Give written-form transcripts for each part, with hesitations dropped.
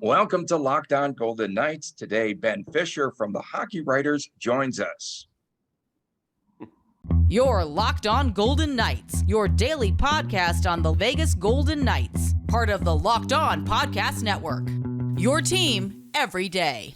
Welcome to Locked On Golden Knights. Today, Ben Fisher from the Hockey Writers joins us. You're Locked On Golden Knights, your daily podcast on the Vegas Golden Knights, part of the Locked On Podcast Network. Your team every day.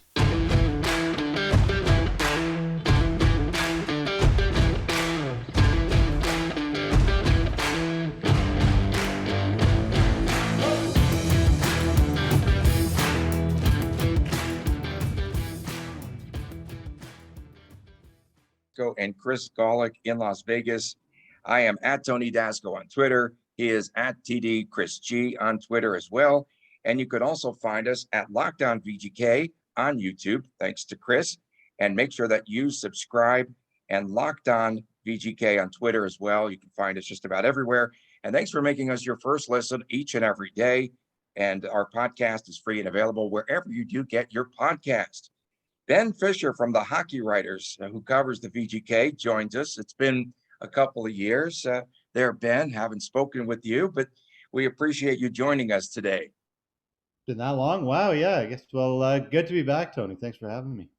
And Chris Golick in Las Vegas. I am at Tony Dasco on Twitter. He is at TD Chris G on Twitter as well. And you could also find us at Lockdown VGK on YouTube, thanks to Chris. And make sure that you subscribe and Locked On VGK on Twitter as well. You can find us just about everywhere. And thanks for making us your first listen each and every day. And our podcast is free and available wherever you do get your podcast. Ben Fisher from the Hockey Writers, who covers the VGK, joins us. It's been a couple of years there, Ben. Haven't spoken with you, but we appreciate you joining us today. Been that long? Wow, yeah, I guess. Well, good to be back, Tony. Thanks for having me.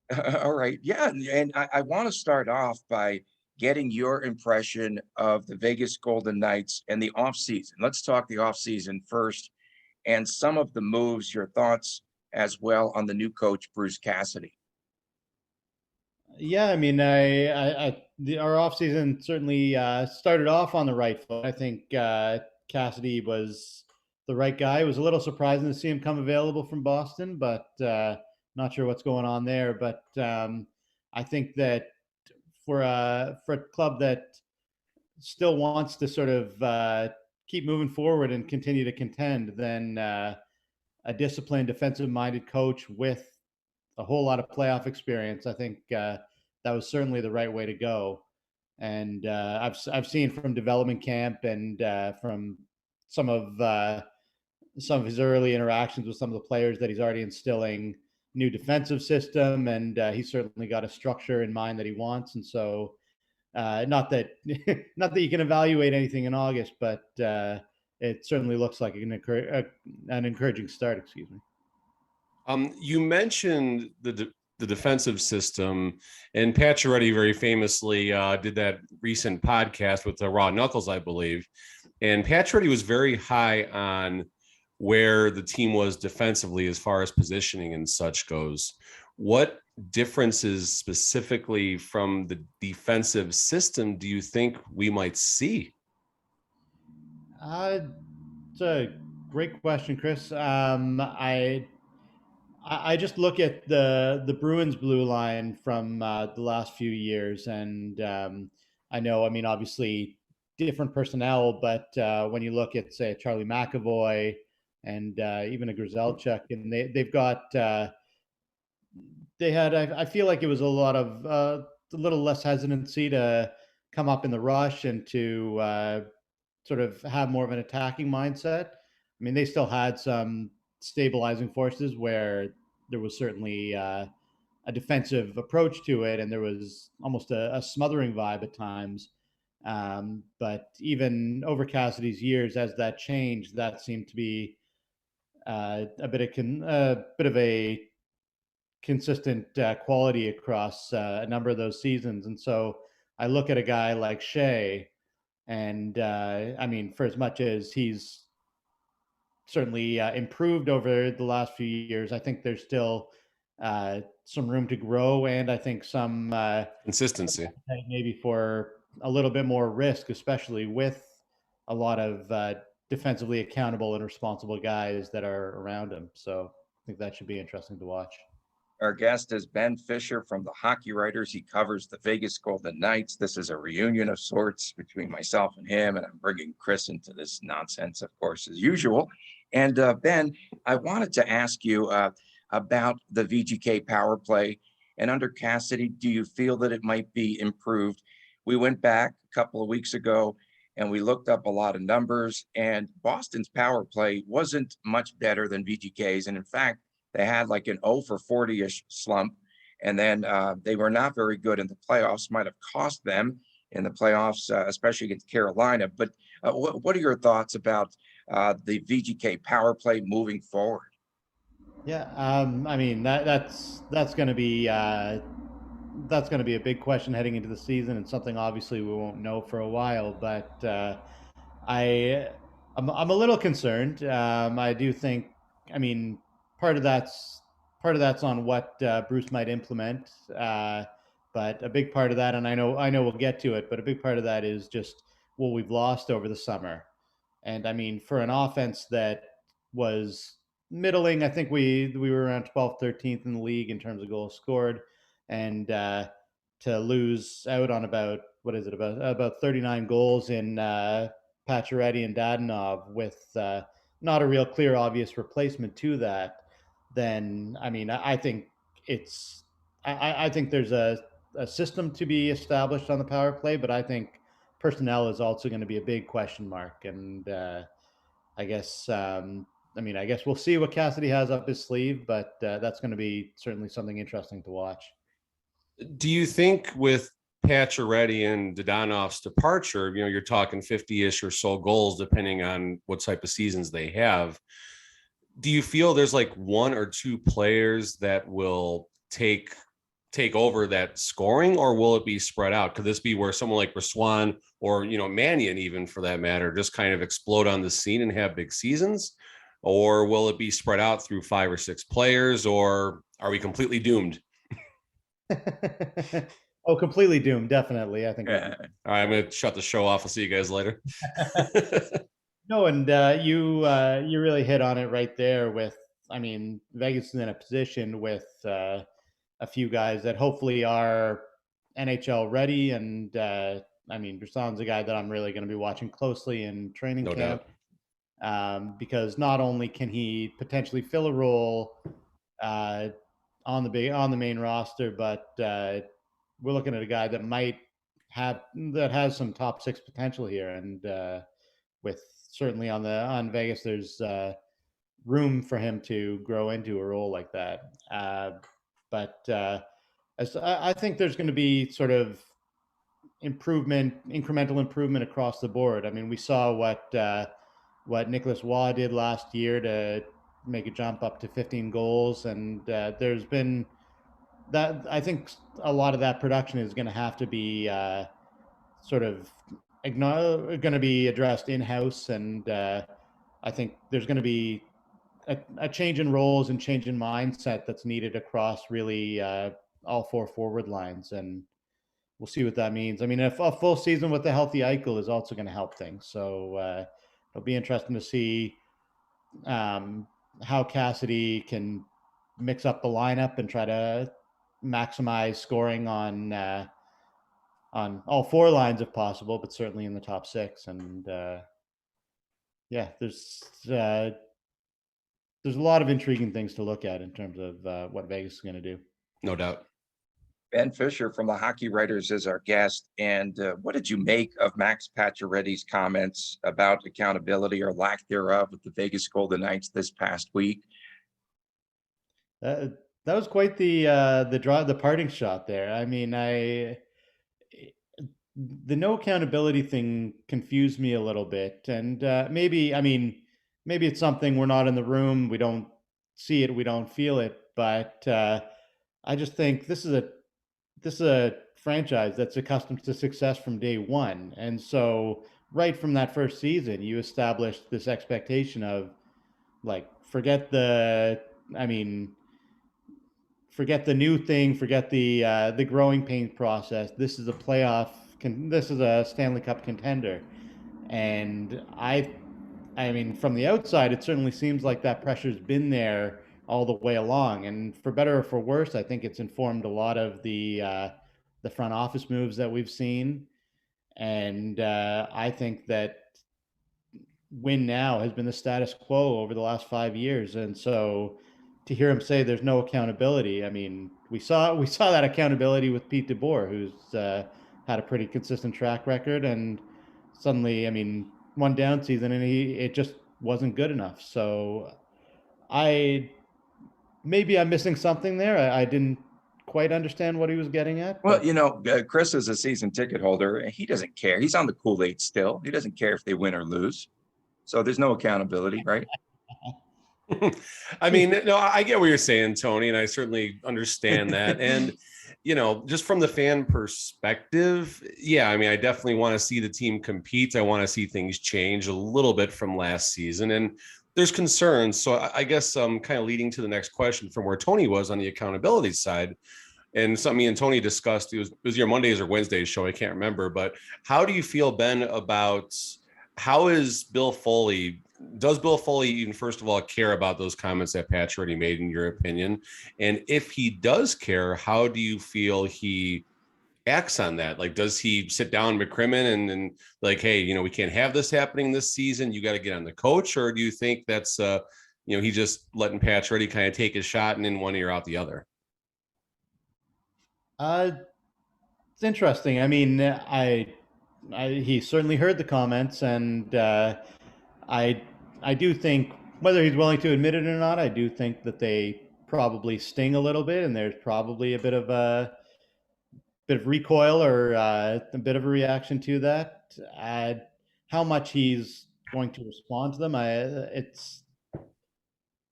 All right. Yeah, and I want to start off by getting your impression of the Vegas Golden Knights and the offseason. Let's talk the offseason first and some of the moves, your thoughts as well on the new coach, Bruce Cassidy. Yeah, I mean, our offseason certainly started off on the right foot. I think Cassidy was the right guy. It was a little surprising to see him come available from Boston, but not sure what's going on there. But I think that for a club that still wants to sort of keep moving forward and continue to contend, then a disciplined, defensive-minded coach with a whole lot of playoff experience, I think that was certainly the right way to go. And I've seen from development camp and from some of his early interactions with some of the players that he's already instilling new defensive system, and he's certainly got a structure in mind that he wants. And so, not that you can evaluate anything in August, but it certainly looks like an encouraging start. Excuse me. You mentioned the defensive system, and Pacioretty very famously did that recent podcast with the Raw Knuckles, I believe. And Pacioretty was very high on where the team was defensively as far as positioning and such goes. What differences specifically from the defensive system do you think we might see? It's a great question, Chris. I just look at the Bruins blue line from the last few years, and I know, I mean, obviously different personnel, but when you look at, say, Charlie McAvoy and even a Grzelcyk, and they've got I feel like it was a little less hesitancy to come up in the rush and to sort of have more of an attacking mindset. I mean, they still had some stabilizing forces where there was certainly a defensive approach to it, and there was almost a smothering vibe at times. But even over Cassidy's years, as that changed, that seemed to be a bit of a consistent quality across a number of those seasons. And so I look at a guy like Shea, and I mean, for as much as he's certainly improved over the last few years, I think there's still some room to grow, and I think some consistency maybe for a little bit more risk, especially with a lot of defensively accountable and responsible guys that are around him. So I think that should be interesting to watch. Our guest is Ben Fisher from the Hockey Writers. He covers the Vegas Golden Knights. This is a reunion of sorts between myself and him, and I'm bringing Chris into this nonsense, of course, as usual. And Ben, I wanted to ask you about the VGK power play. And under Cassidy, do you feel that it might be improved? We went back a couple of weeks ago and we looked up a lot of numbers, and Boston's power play wasn't much better than VGK's. And in fact, they had like an 0 for 40-ish slump. And then they were not very good in the playoffs, might have cost them in the playoffs, especially against Carolina. But what are your thoughts about the VGK power play moving forward? Yeah, I mean that's going to be a big question heading into the season, and something obviously we won't know for a while. But I I'm a little concerned. I do think, I mean, part of that's part of that's on what Bruce might implement, but a big part of that, and I know we'll get to it, but a big part of that is just what we've lost over the summer. And I mean, for an offense that was middling, I think we were around 12th, 13th in the league in terms of goals scored, and to lose out on about, what is it, about 39 goals in Pacioretty and Dadonov with not a real clear, obvious replacement to that, then I mean, I think it's I think there's a system to be established on the power play, but I think personnel is also going to be a big question mark. And I guess, I guess we'll see what Cassidy has up his sleeve, but that's going to be certainly something interesting to watch. Do you think with Pacioretty and Dodanov's departure, you're talking 50-ish or so goals, depending on what type of seasons they have. Do you feel there's like one or two players that will take over that scoring, or will it be spread out? Could this be where someone like Raswan or, Mannion, even for that matter, just kind of explode on the scene and have big seasons? Or will it be spread out through 5 or 6 players, or are we completely doomed? Oh, completely doomed. Definitely. I think. All right, I'm going to shut the show off. I'll see you guys later. No, and you really hit on it right there with, I mean, Vegas is in a position with a few guys that hopefully are NHL ready. And I mean, Brisson's a guy that I'm really going to be watching closely in training No camp. doubt. Because not only can he potentially fill a role on the main roster, but we're looking at a guy that has some top 6 potential here. And with certainly on Vegas, there's room for him to grow into a role like that. But I think there's going to be sort of incremental improvement across the board. I mean, we saw what Nicolas Roy did last year to make a jump up to 15 goals, and there's been that. I think a lot of that production is going to have to be sort of going to be addressed in-house, and I think there's going to be a change in roles and change in mindset that's needed across really all 4 forward lines, and we'll see what that means. I mean, a full season with a healthy Eichel is also going to help things, so it'll be interesting to see how Cassidy can mix up the lineup and try to maximize scoring on all 4 lines if possible, but certainly in the top 6. And yeah, there's a lot of intriguing things to look at in terms of what Vegas is going to do. No doubt. Ben Fisher from the Hockey Writers is our guest. And what did you make of Max Pacioretty's comments about accountability or lack thereof with the Vegas Golden Knights this past week? That was quite the parting shot there. I mean, the no accountability thing confused me a little bit, and maybe it's something we're not in the room, we don't see it, we don't feel it, but I just think this is a franchise that's accustomed to success from day one, and so right from that first season, you established this expectation of, like, forget the new thing, forget the growing pain process. This is this is a Stanley Cup contender, and I mean, from the outside, it certainly seems like that pressure's been there all the way along. And for better or for worse, I think it's informed a lot of the front office moves that we've seen. And I think that win now has been the status quo over the last 5 years. And so to hear him say there's no accountability, I mean, we saw that accountability with Pete DeBoer, who's had a pretty consistent track record, and suddenly, I mean, one down season and it just wasn't good enough. So maybe I'm missing something there. I didn't quite understand what he was getting at. Well, Chris is a season ticket holder, and he doesn't care. He's on the Kool-Aid still. He doesn't care if they win or lose. So there's no accountability, right? I mean, no, I get what you're saying, Tony, and I certainly understand that. And, just from the fan perspective, yeah, I mean, I definitely want to see the team compete. I want to see things change a little bit from last season. And there's concerns. So I guess I'm kind of leading to the next question from where Tony was on the accountability side. And something me and Tony discussed, it was your Mondays or Wednesdays show, I can't remember, but how do you feel, Ben, about how is does Bill Foley even, first of all, care about those comments that Pacioretty made, in your opinion? And if he does care, how do you feel he acts on that? Like, does he sit down McCrimmon and like, hey, we can't have this happening this season, you got to get on the coach? Or do you think that's, he's just letting Pacioretty kind of take his shot and in one ear out the other? It's interesting. I mean, he certainly heard the comments, and I do think, whether he's willing to admit it or not, I do think that they probably sting a little bit, and there's probably a bit of recoil or a bit of a reaction to that. How much he's going to respond to them,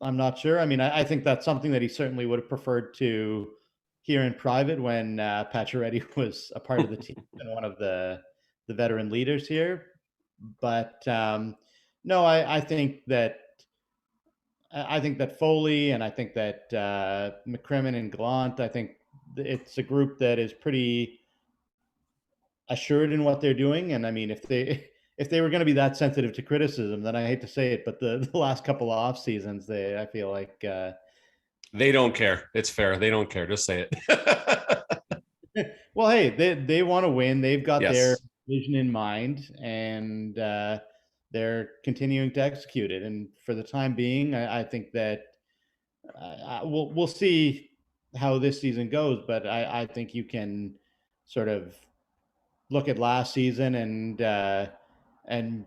I'm not sure. I mean, I think that's something that he certainly would have preferred to hear in private when Pacioretty was a part of the team and one of the veteran leaders here. But no, I think that Foley, and I think that McCrimmon and Gallant, I think it's a group that is pretty assured in what they're doing. And I mean, if they were going to be that sensitive to criticism, then I hate to say it, but the last couple of off seasons, I feel like they don't care. It's fair. They don't care. Just say it. Well, hey, they want to win. They've got their vision in mind, and they're continuing to execute it. And for the time being, I think that we'll see how this season goes. But I think you can sort of look at last season and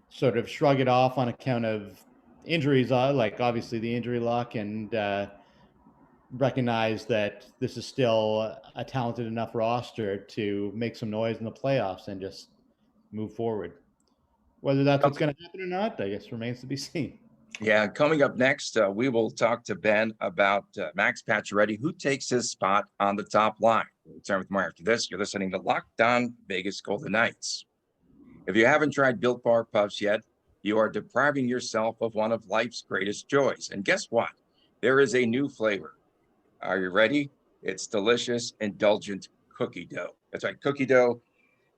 sort of shrug it off on account of injuries, like obviously the injury luck, and recognize that this is still a talented enough roster to make some noise in the playoffs and just move forward. Whether that's what's going to happen or not, I guess remains to be seen. Yeah, coming up next, we will talk to Ben about Max Pacioretty, who takes his spot on the top line. We'll return with more after this. You're listening to Locked On Vegas Golden Knights. If you haven't tried Built Bar Puffs yet, you are depriving yourself of one of life's greatest joys. And guess what? There is a new flavor. Are you ready? It's delicious, indulgent cookie dough. That's right, cookie dough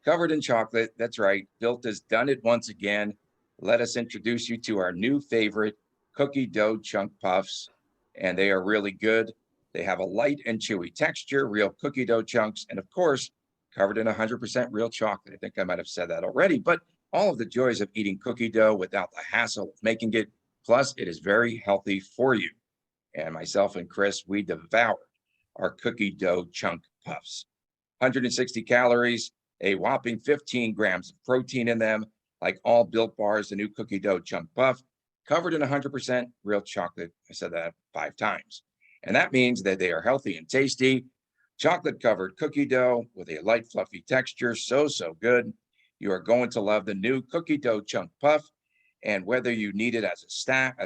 covered in chocolate. That's right. Built has done it once again. Let us introduce you to our new favorite, cookie dough chunk puffs. And they are really good. They have a light and chewy texture, real cookie dough chunks, and of course, covered in 100% real chocolate. I think I might have said that already, but all of the joys of eating cookie dough without the hassle of making it. Plus, it is very healthy for you. And myself and Chris, we devoured our cookie dough chunk puffs. 160 calories, a whopping 15 grams of protein in them. Like all Built Bars, the new cookie dough chunk puff, covered in 100% real chocolate. I said that 5 times. And that means that they are healthy and tasty. Chocolate-covered cookie dough with a light, fluffy texture. So good. You are going to love the new cookie dough chunk puff. And whether you need it as a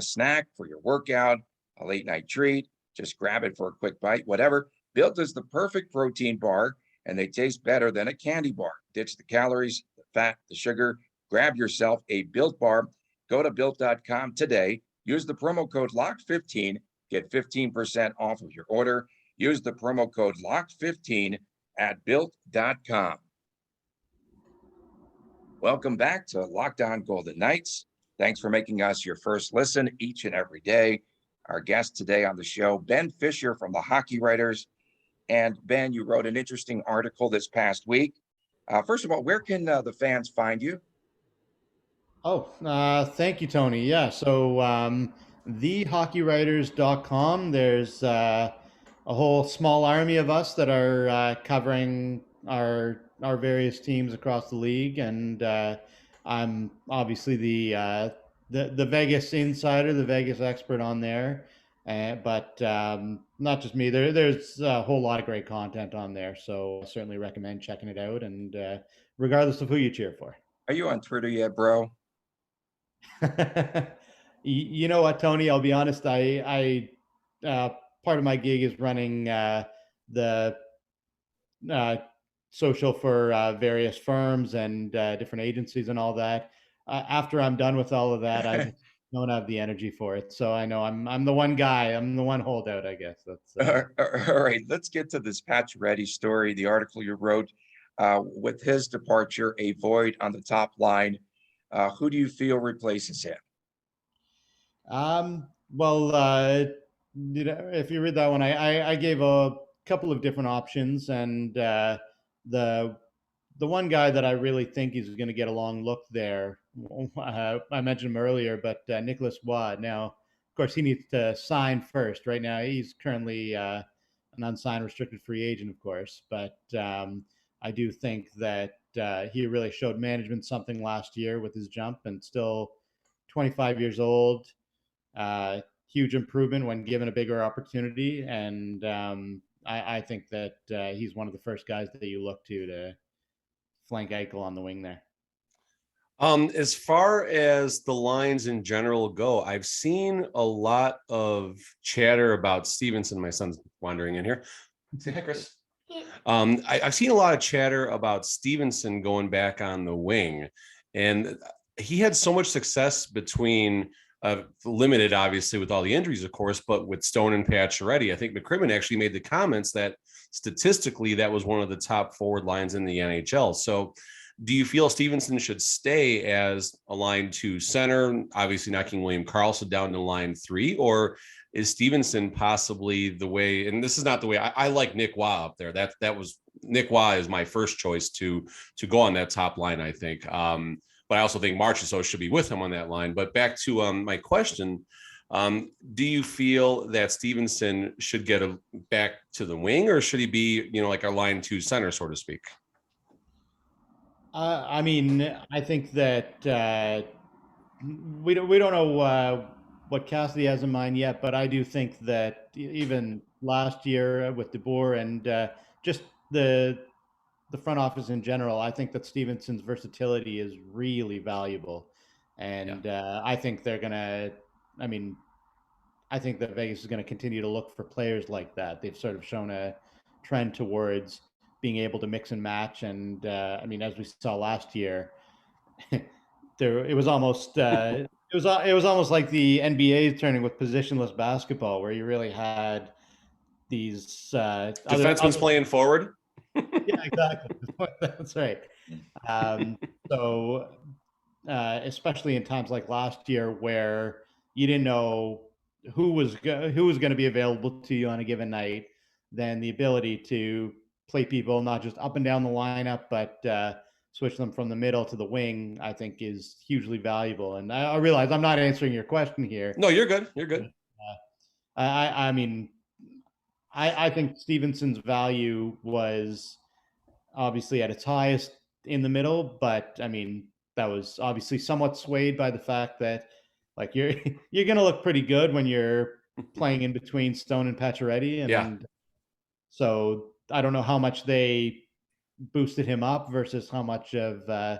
snack for your workout, a late night treat, just grab it for a quick bite, whatever. Built is the perfect protein bar, and they taste better than a candy bar. Ditch the calories, the fat, the sugar. Grab yourself a Built Bar. Go to Built.com today. Use the promo code LOCKED15. Get 15% off of your order. Use the promo code LOCKED15 at Built.com. Welcome back to Locked On Golden Knights. Thanks for making us your first listen each and every day. Our guest today on the show, Ben Fisher from the Hockey Writers. And Ben, you wrote an interesting article this past week. First of all, where can the fans find you? Oh, thank you, Tony. Yeah, so thehockeywriters.com, there's a whole small army of us that are covering our various teams across the league, and I'm obviously the Vegas insider, the Vegas expert on there. But not just me. There's a whole lot of great content on there, so I certainly recommend checking it out. And regardless of who you cheer for. Are you on Twitter yet, bro? You know what, Tony? I'll be honest. Part of my gig is running the uh, social for various firms and different agencies and all that. After I'm done with all of that, I just don't have the energy for it. So I know I'm the one guy. I'm the one holdout, I guess. That's All right, let's get to this Pacioretty story, the article you wrote. With his departure, a void on the top line. Who do you feel replaces him? Well, if you read that one, I gave a couple of different options, and the the one guy that I really think is going to get a long look there, I mentioned him earlier, but Nicolas Roy. Now, of course, he needs to sign first. Right now, he's currently an unsigned restricted free agent, of course, but I do think that he really showed management something last year with his jump, and still 25 years old. Huge improvement when given a bigger opportunity, and I think that he's one of the first guys that you look to flank Eichel on the wing there. As far as the lines in general go, I've seen a lot of chatter about Stephenson. My son's wandering in here. Say hi, Chris. I've seen a lot of chatter about Stephenson going back on the wing, and he had so much success between limited, obviously, with all the injuries, of course, but with Stone and Pacioretty. I think McCrimmon actually made the comments that statistically that was one of the top forward lines in the NHL. So do you feel Stephenson should stay as a line 2 center, obviously knocking William Karlsson down to line 3, or is Stephenson possibly the way, and this is not the way, I like Nick Roy up there. That was Nick Roy is my first choice to go on that top line, I think. But I also think Marchessault should be with him on that line. But back to my question, do you feel that Stephenson should get back to the wing, or should he be, like a line 2 center, so to speak? I mean, I think that we don't know what Cassidy has in mind yet, but I do think that even last year with DeBoer and just the front office in general, I think that Stephenson's versatility is really valuable, and I think they're gonna. I mean, I think that Vegas is going to continue to look for players like that. They've sort of shown a trend towards being able to mix and match, and I mean, as we saw last year, it was almost it was almost like the NBA turning with positionless basketball, where you really had these defensemen playing forward. Yeah, exactly. That's right. So, especially in times like last year, where you didn't know who was going to be available to you on a given night, then the ability to play people not just up and down the lineup, but switch them from the middle to the wing, I think is hugely valuable. And I realize I'm not answering your question here. No, you're good. You're good. I mean, I think Stephenson's value was obviously at its highest in the middle, but I mean, that was obviously somewhat swayed by the fact that like you're going to look pretty good when you're playing in between Stone and Pacioretty, and so I don't know how much they boosted him up versus how much of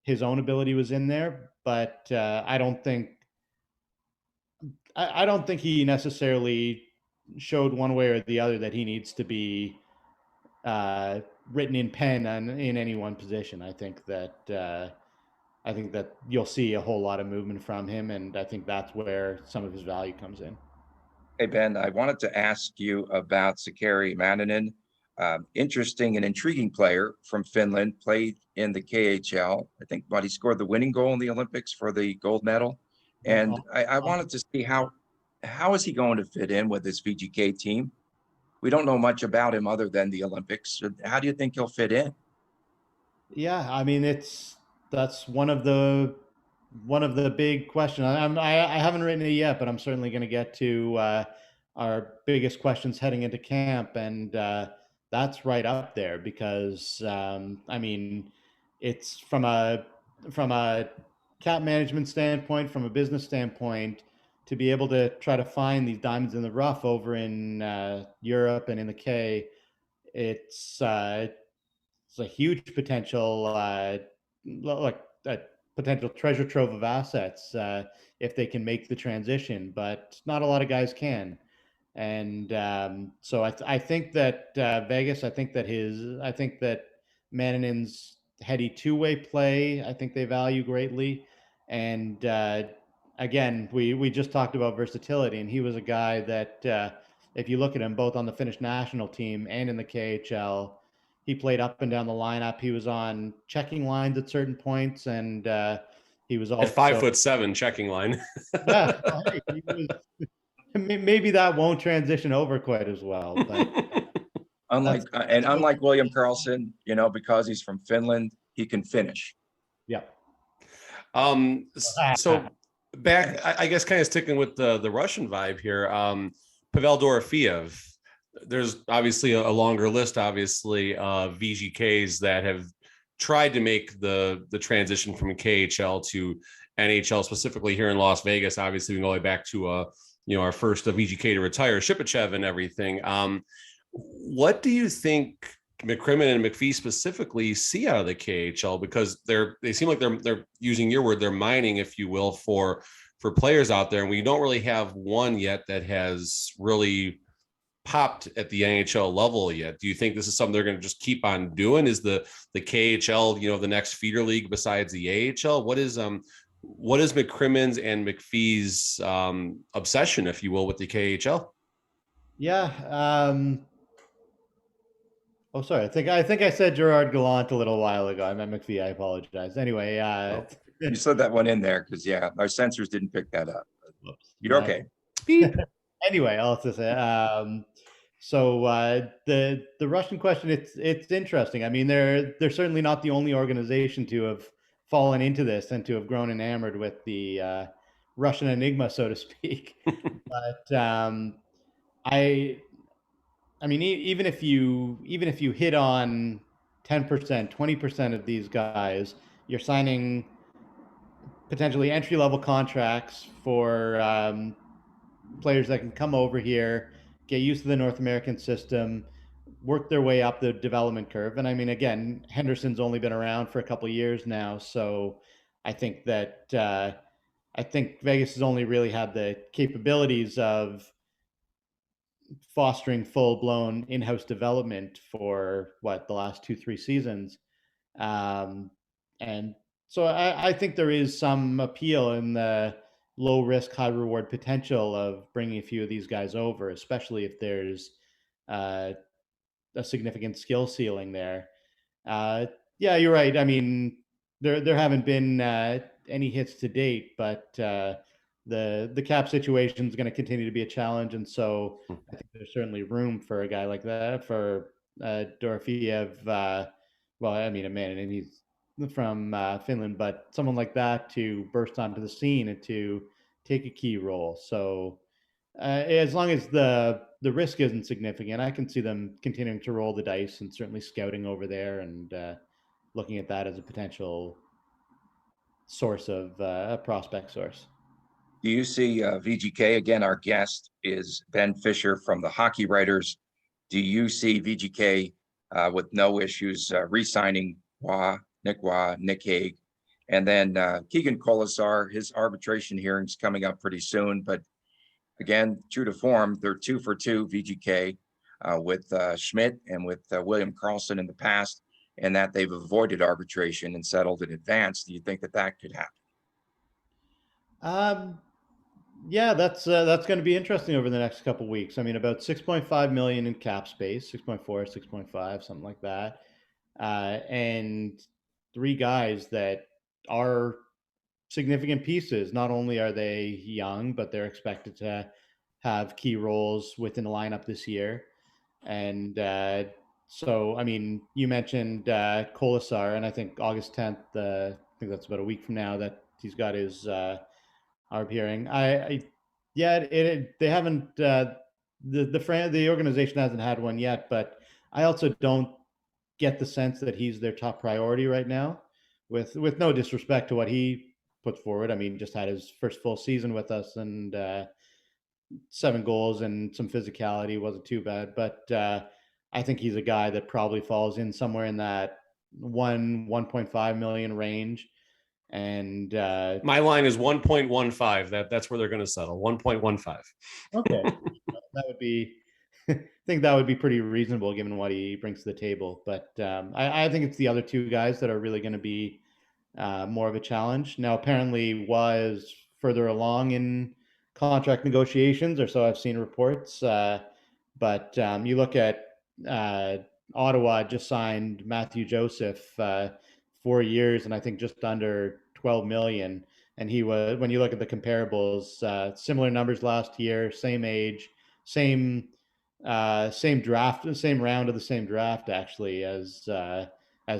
his own ability was in there, but I don't think he necessarily showed one way or the other that he needs to be written in pen in any one position. I think that you'll see a whole lot of movement from him, and I think that's where some of his value comes in. Hey, Ben, I wanted to ask you about Sakari Manninen. Interesting and intriguing player from Finland, played in the KHL. I think, he scored the winning goal in the Olympics for the gold medal. And I wanted to see how is he going to fit in with this VGK team? We don't know much about him other than the Olympics. How do you think he'll fit in? Yeah, I mean, that's one of the big questions. I haven't written it yet, but I'm certainly going to get to our biggest questions heading into camp, and that's right up there because I mean, it's from a cap management standpoint, from a business standpoint, to be able to try to find these diamonds in the rough over in Europe and in the K. It's a huge potential, like a potential treasure trove of assets if they can make the transition, but not a lot of guys can. And so I think that Vegas, I think that Manninen's heady two-way play, I think they value greatly. And again, we just talked about versatility, and he was a guy that if you look at him both on the Finnish national team and in the KHL, he played up and down the lineup. He was on checking lines at certain points, and he was also At 5'7" checking line. yeah, he was, maybe that won't transition over quite as well, but unlike William Karlsson, because he's from Finland, he can finish. yeah. So back, I guess, kind of sticking with the Russian vibe here. Pavel Dorafiev. There's obviously a longer list, obviously, of VGKs that have tried to make the transition from KHL to NHL, specifically here in Las Vegas. Obviously, we can go back to our first VGK to retire, Shipachev and everything. What do you think McCrimmon and McPhee specifically see out of the KHL? Because they seem like they're using your word, they're mining, if you will, for players out there, and we don't really have one yet that has really popped at the NHL level yet. Do you think this is something they're going to just keep on doing? Is the KHL, the next feeder league besides the AHL? What is McCrimmon's and McPhee's obsession, if you will, with the KHL? Yeah. Sorry. I think I said Gerard Gallant a little while ago. I meant McPhee. I apologize. Anyway, you slid that one in there because our censors didn't pick that up. Whoops. You're okay. Anyway, I'll have to say. So the Russian question, it's interesting. I mean, they're certainly not the only organization to have fallen into this and to have grown enamored with the Russian enigma, so to speak. But I mean, even if you hit on 10%, 20% of these guys, you're signing potentially entry-level contracts for players that can come over here, get used to the North American system, work their way up the development curve. And I mean, again, Henderson's only been around for a couple of years now, so I think that Vegas has only really had the capabilities of fostering full-blown in-house development for the last 2-3 seasons, and so I think there is some appeal in the low risk, high reward potential of bringing a few of these guys over, especially if there's a significant skill ceiling there. Yeah, you're right. I mean, there haven't been any hits to date, but the cap situation is going to continue to be a challenge, and so I think there's certainly room for a guy like that, for Dorofiev. Well, I mean, a man, and he's from Finland, but someone like that to burst onto the scene and to take a key role. So as long as the risk isn't significant, I can see them continuing to roll the dice and certainly scouting over there and looking at that as a potential source of a prospect source. Do you see VGK? Again, our guest is Ben Fisher from the Hockey Writers. Do you see VGK with no issues re-signing Nick Hague? And then Keegan Kolesar, his arbitration hearing's coming up pretty soon. But again, true to form, they're 2 for 2 VGK with Schmidt and with William Karlsson in the past, and that they've avoided arbitration and settled in advance. Do you think that could happen? Yeah, that's going to be interesting over the next couple of weeks. I mean, about 6.5 million in cap space, 6.4, 6.5, something like that, and 3 guys that are significant pieces. Not only are they young, but they're expected to have key roles within the lineup this year. And so, I mean, you mentioned Kolesar, and I think August 10th, I think that's about a week from now, that he's got his ARB hearing. They haven't, the organization hasn't had one yet, but I also don't get the sense that he's their top priority right now, with no disrespect to what he puts forward. I mean, just had his first full season with us, and 7 goals and some physicality, wasn't too bad. But I think he's a guy that probably falls in somewhere in that 1.5 million range. And my line is 1.15. That's where they're going to settle. 1.15. Okay, that would be. I think that would be pretty reasonable given what he brings to the table. But I think it's the other two guys that are really going to be more of a challenge. Now, apparently, was further along in contract negotiations, or so I've seen reports. But you look at Ottawa just signed Matthew Joseph 4 years, and I think just under 12 million. And he was, when you look at the comparables, similar numbers last year, same age, same draft, same round of the same draft actually as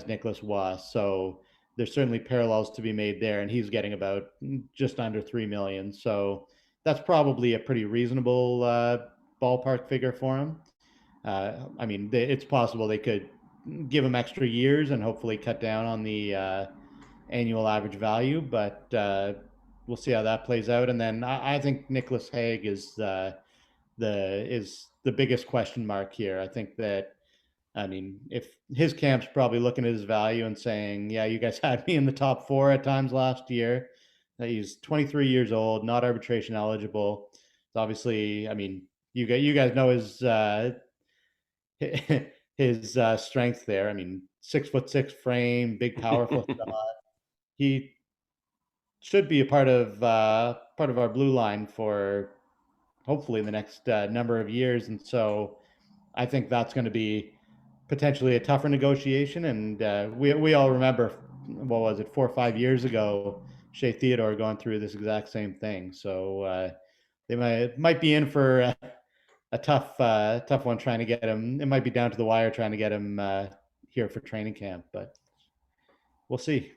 Nicolas was. So there's certainly parallels to be made there, and he's getting about just under 3 million. So that's probably a pretty reasonable ballpark figure for him. I mean, it's possible they could give him extra years and hopefully cut down on the annual average value, but we'll see how that plays out. And then I think Nicolas Hague is the biggest question mark here. I think that, I mean, if his camp's probably looking at his value and saying, yeah, you guys had me in the top 4 at times last year. He's 23 years old, not arbitration eligible. So obviously, I mean, you guys know his strength there. I mean, 6'6" frame, big, powerful shot. He should be a part of our blue line for hopefully the next number of years, and so I think that's going to be potentially a tougher negotiation. And we all remember, what was it, 4 or 5 years ago, Shea Theodore going through this exact same thing. So they might be in for a tough one trying to get him. It might be down to the wire trying to get him here for training camp, but we'll see.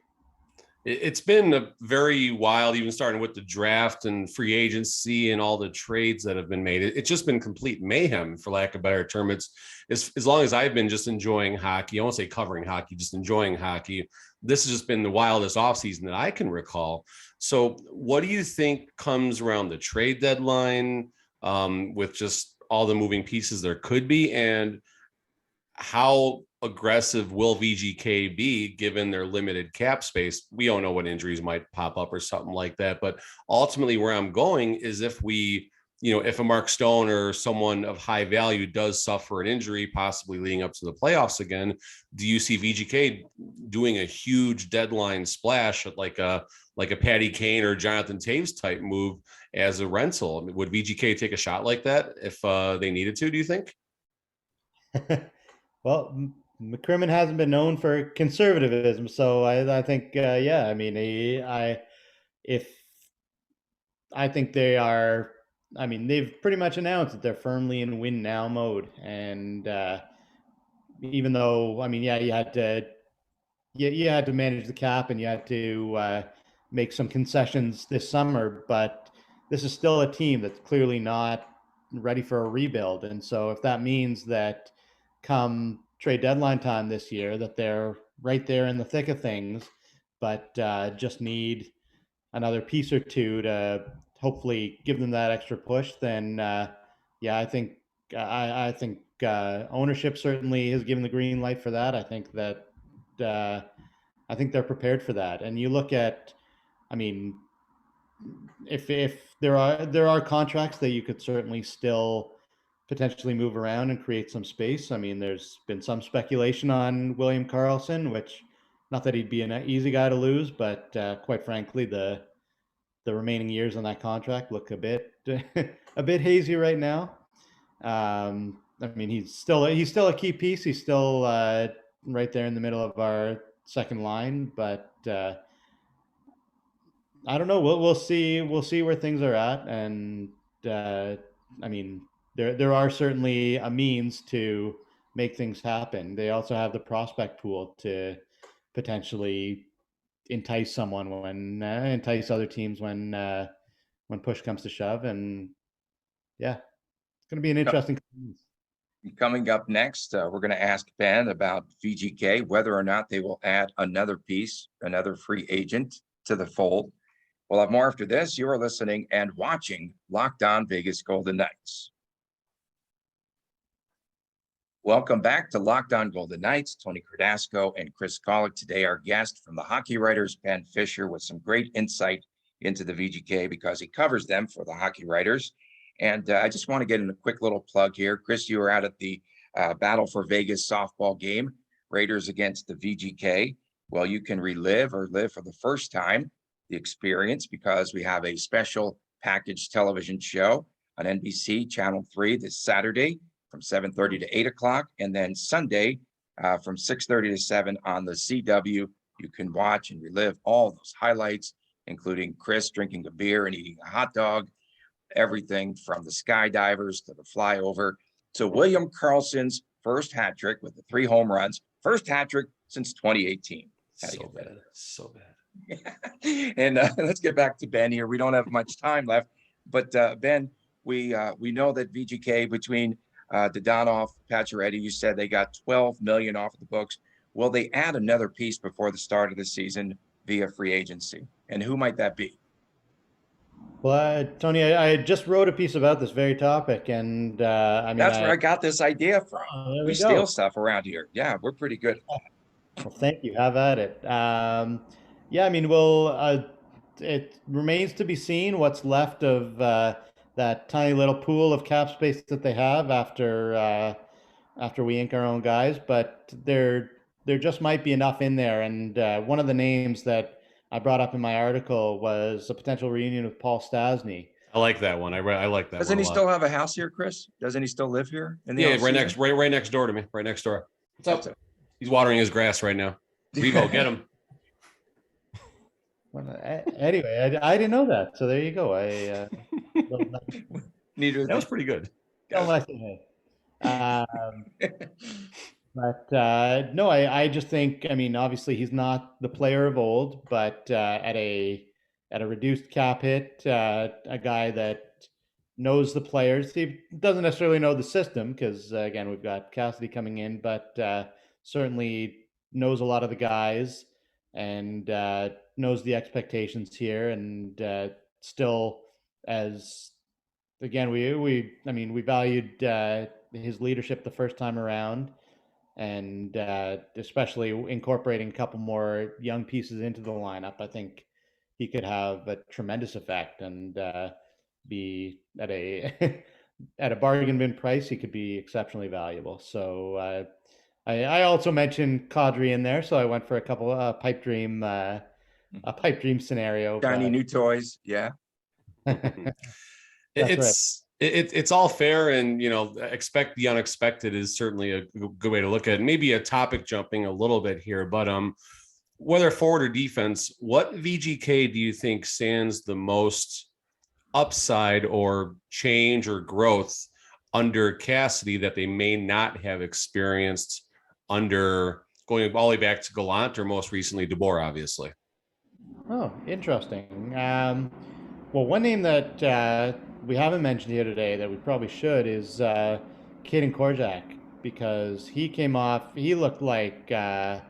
It's been a very wild, even starting with the draft and free agency and all the trades that have been made. It's just been complete mayhem, for lack of a better term. It's as long as I've been just enjoying hockey, I won't say covering hockey, just enjoying hockey. This has just been the wildest offseason that I can recall. So what do you think comes around the trade deadline with just all the moving pieces there could be? And how aggressive will VGK be given their limited cap space? We don't know what injuries might pop up or something like that. But ultimately, where I'm going is if a Mark Stone or someone of high value does suffer an injury, possibly leading up to the playoffs again, do you see VGK doing a huge deadline splash at like a Patty Kane or Jonathan Taves type move as a rental? I mean, would VGK take a shot like that if they needed to, do you think? Well, McCrimmon hasn't been known for conservatism, so I think yeah. I mean, I think they are. I mean, they've pretty much announced that they're firmly in win now mode, and even though, I mean, yeah, you had to manage the cap and you had to make some concessions this summer, but this is still a team that's clearly not ready for a rebuild, and so if that means that come trade deadline time this year that they're right there in the thick of things, but just need another piece or two to hopefully give them that extra push, then yeah, I think ownership certainly has given the green light for that. I think that I think they're prepared for that. And you look at, I mean, if there are contracts that you could certainly still potentially move around and create some space. I mean, there's been some speculation on William Karlsson, which, not that he'd be an easy guy to lose, but quite frankly, the remaining years on that contract look a bit hazy right now. I mean, he's still a key piece. He's still right there in the middle of our second line, but I don't know. We'll see where things are at, and I mean, there are certainly a means to make things happen. They also have the prospect pool to potentially entice other teams when push comes to shove. And yeah, it's going to be an interesting. Coming up next, we're going to ask Ben about VGK, whether or not they will add another piece, another free agent to the fold. We'll have more after this. You are listening and watching Locked On Vegas Golden Knights. Welcome back to Locked On Golden Knights. Tony Cardasco and Chris Kolesar today, our guest from the Hockey Writers, Ben Fisher, with some great insight into the VGK because he covers them for the Hockey Writers. And I just want to get in a quick little plug here. Chris, you were out at the Battle for Vegas softball game, Raiders against the VGK. Well, you can relive or live for the first time the experience because we have a special package television show on NBC Channel 3 this Saturday from 7:30 to 8 o'clock, and then Sunday from 6:30 to 7 on the CW. You can watch and relive all those highlights, including Chris drinking a beer and eating a hot dog, everything from the skydivers to the flyover to William Karlsson's first hat trick with the 3 home runs, first hat trick since 2018. So bad. And let's get back to Ben here. We don't have much time left, but Ben, we know that VGK between Dadonov, Pacioretty, you said they got $12 million off of the books. Will they add another piece before the start of the season via free agency? And who might that be? Well, Tony, I just wrote a piece about this very topic, and that's where I got this idea from. We steal stuff around here. Yeah, we're pretty good at that. Well, thank you. Have at it. It remains to be seen what's left of that tiny little pool of cap space that they have after we ink our own guys. But there just might be enough in there. And one of the names that I brought up in my article was a potential reunion with Paul Stastny. I like that one. I like that. Doesn't he still have a house here, Chris? Doesn't he still live here? Right next door to me. Right next door. What's up? He's watering his grass right now. Revo, get him. Well, anyway, I didn't know that. So there you go. That was pretty good. No, I just think, obviously he's not the player of old, but at a reduced cap hit, a guy that knows the players. He doesn't necessarily know the system because, again, we've got Cassidy coming in, but certainly knows a lot of the guys and knows the expectations here. And still, as again, we valued his leadership the first time around, and especially incorporating a couple more young pieces into the lineup. I think he could have a tremendous effect and be at a at a bargain bin price. He could be exceptionally valuable. So I also mentioned Kadri in there, so I went for a couple pipe dream scenario. Shiny new toys, yeah. It's all fair, and expect the unexpected is certainly a good way to look at it. Maybe a topic jumping a little bit here, but whether forward or defense, what VGK do you think stands the most upside or change or growth under Cassidy that they may not have experienced under going all the way back to Gallant or most recently DeBoer, obviously? Oh, interesting. Well, one name that we haven't mentioned here today that we probably should is Keegan Kolesar, because he came off. He looked like a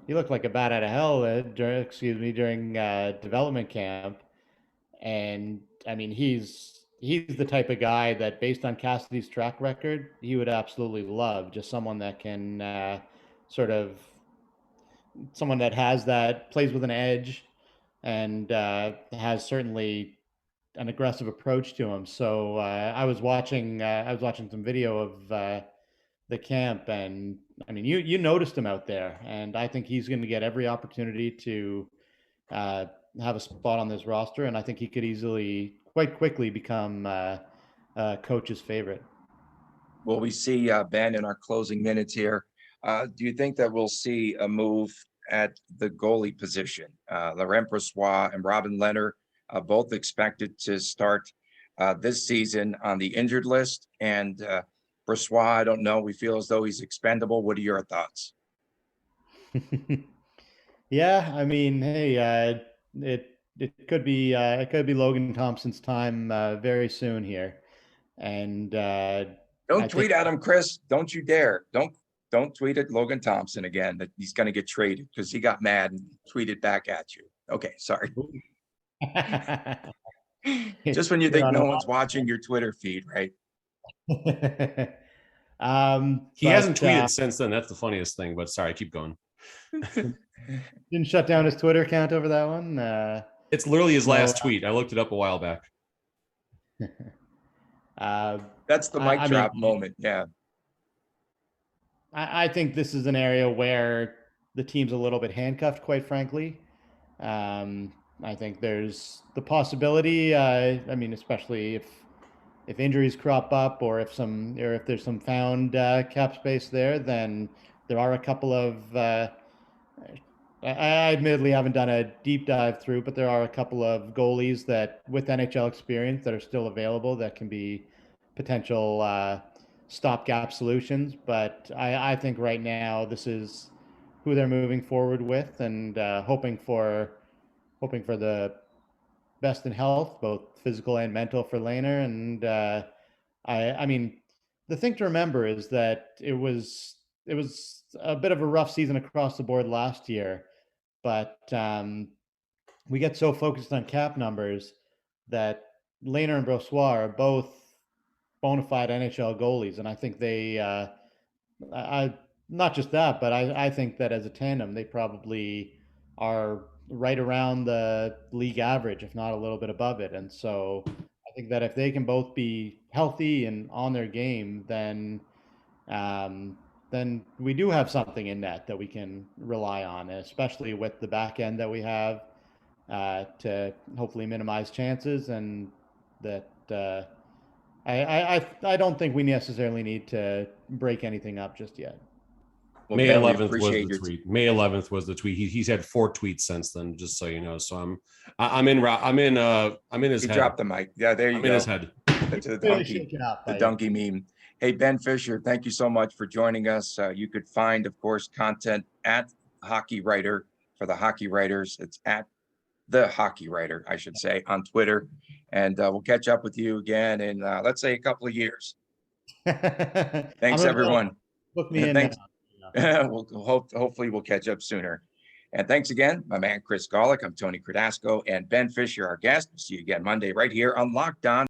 bat out of hell during development camp, and he's the type of guy that, based on Cassidy's track record, he would absolutely love. Just someone that can someone that has that, plays with an edge, and has certainly an aggressive approach to him. So I was watching some video of the camp, and you noticed him out there, and I think he's going to get every opportunity to have a spot on this roster, and I think he could quite quickly become coach's favorite. Will we see, Ben, in our closing minutes here, do you think that we'll see a move at the goalie position? Laurent Brossoit and Robin Lehner both expected to start this season on the injured list. And Brossoit, I don't know. We feel as though he's expendable. What are your thoughts? Yeah, hey, it could be Logan Thompson's time very soon here. And don't tweet at him, Chris. Don't you dare. Don't tweet at Logan Thompson again that he's going to get traded, because he got mad and tweeted back at you. Okay, sorry. Just when you think no one's watching your Twitter feed, right? He hasn't tweeted since then. That's the funniest thing. But sorry, keep going. Didn't shut down his Twitter account over that one. It's literally his last tweet. I looked it up a while back. That's the mic drop moment. Yeah. I think this is an area where the team's a little bit handcuffed, quite frankly. I think there's the possibility, especially if injuries crop up or if there's some found cap space there, then there are a couple of, I admittedly haven't done a deep dive through, but there are a couple of goalies that with NHL experience that are still available that can be potential stopgap solutions. But I think right now this is who they're moving forward with, and hoping for the best in health, both physical and mental, for Lehner. And I mean, the thing to remember is that it was a bit of a rough season across the board last year, but we get so focused on cap numbers that Lehner and Brossoit are both bona fide NHL goalies, and I think they, not just that, but I think that as a tandem, they probably are right around the league average, if not a little bit above it. And so I think that if they can both be healthy and on their game, then we do have something in net that we can rely on, especially with the back end that we have to hopefully minimize chances. And that I don't think we necessarily need to break anything up just yet. Well, May 11th was the tweet. May 11th was the tweet. He's had 4 tweets since then, just so you know. So I'm in his head. He dropped the mic. Yeah, there you go. I'm in his head. To the donkey meme. Hey, Ben Fisher, thank you so much for joining us. You could find, of course, content at Hockey Writer for the Hockey Writers. It's at the Hockey Writer, I should say, on Twitter. And we'll catch up with you again in, let's say, a couple of years. Thanks, everyone. Book me in. Thanks. Hopefully we'll catch up sooner. And thanks again, my man, Chris Golick. I'm Tony Cardasco and Ben Fisher, our guest. See you again Monday right here on Locked On.